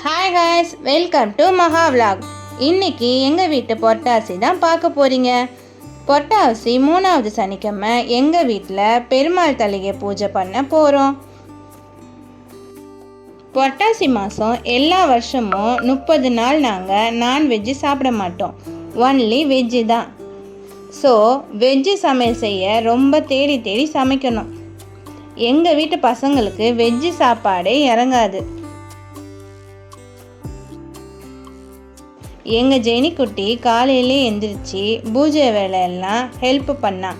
Hi guys, welcome to மகா vlog. இன்னைக்கு எங்கள் வீட்டு புரட்டாசி தான் பார்க்க போகிறீங்க. புரட்டாசி 3வது சனிக்கிழமை எங்கள் வீட்டில் பெருமாள் தலையை பூஜை பண்ண போகிறோம். புரட்டாசி மாதம் எல்லா வருஷமும் 30 நாள் நாங்கள் நான்வெஜ்ஜு சாப்பிட மாட்டோம், ஒன்லி வெஜ்ஜு தான். ஸோ வெஜ்ஜு சமையல் செய்ய ரொம்ப தேடி தேடி சமைக்கணும். எங்கள் வீட்டு பசங்களுக்கு வெஜ்ஜு சாப்பாடே இறங்காது. எங்கள் ஜெனிக்குட்டி காலையிலே எந்திரிச்சு பூஜை வேலையெல்லாம் ஹெல்ப் பண்ணா.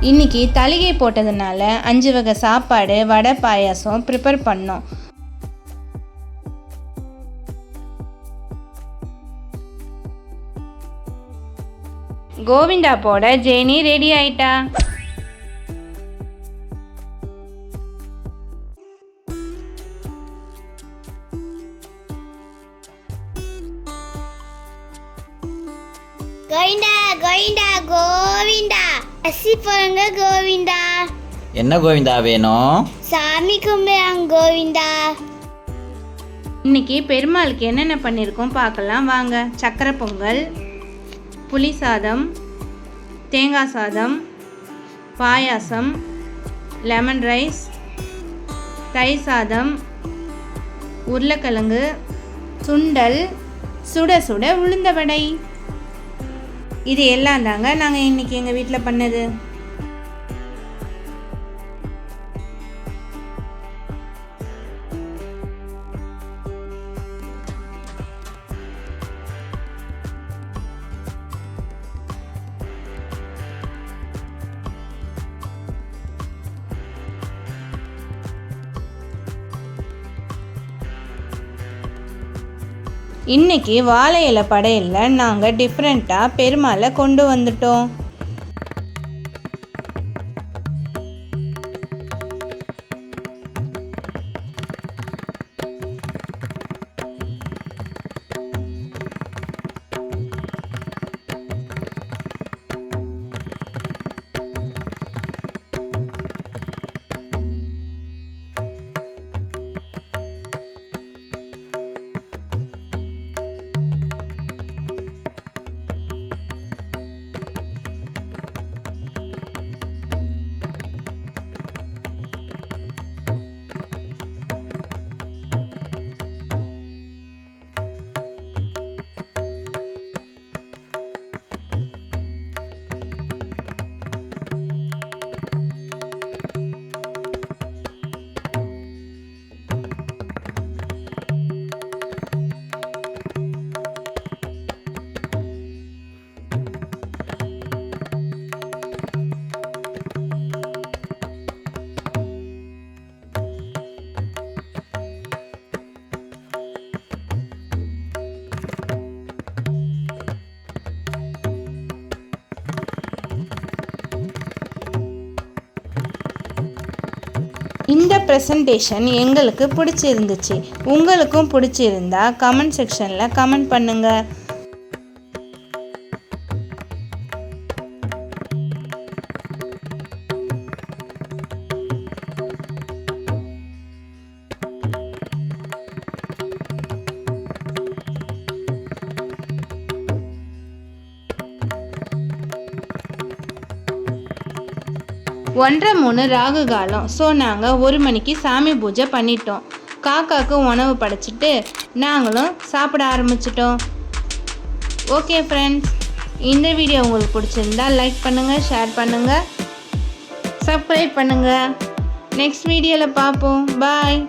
இன்னைக்கு தளிகை போட்டதுனால 5 வகை சாப்பாடு, வடை, பாயாசம் ப்ரிப்பேர் பண்ணோம். கோவிந்தா போட ஜெனி ரெடி ஆயிட்டா. கோவிந்தா கோவிந்தா கோவிந்தா, அசி போங்க கோவிந்தா. என்ன கோவிந்தா வேணும்? சாமி கும்பிடுறாங்க கோவிந்தா. இன்னைக்கு பெருமாளுக்கு என்னென்ன பண்ணியிருக்கோம் பார்க்கலாம் வாங்க. சக்கரை பொங்கல், புளி சாதம், தேங்காய் சாதம், பாயாசம், லெமன் ரைஸ், தயிர் சாதம், உருளைக்கிழங்கு, சுண்டல், சுட சுட உளுந்த வடை. இது எல்லாம் தாங்க நாங்கள் இன்றைக்கி எங்கள் வீட்டில் பண்ணது. இன்னைக்கு வாழை இலை படையில் நாங்கள் டிஃப்ரெண்ட்டாக பெருமாளை கொண்டு வந்துட்டோம். இந்த ப்ரெசன்டேஷன் எங்களுக்கு பிடிச்சிருந்துச்சு. உங்களுக்கும் பிடிச்சிருந்தா கமெண்ட் செக்ஷனில் கமெண்ட் பண்ணுங்கள். 1:30 ராகு காலம். ஸோ நாங்கள் 1 மணிக்கு சாமி பூஜை பண்ணிட்டோம். காக்காவுக்கு உணவு படைச்சிட்டு நாங்களும் சாப்பிட ஆரம்பிச்சிட்டோம். ஓகே ஃப்ரெண்ட்ஸ், இந்த வீடியோ உங்களுக்கு பிடிச்சிருந்தா லைக் பண்ணுங்கள், ஷேர் பண்ணுங்கள், சப்ஸ்கிரைப் பண்ணுங்கள். நெக்ஸ்ட் வீடியோவில் பார்ப்போம். பாய்.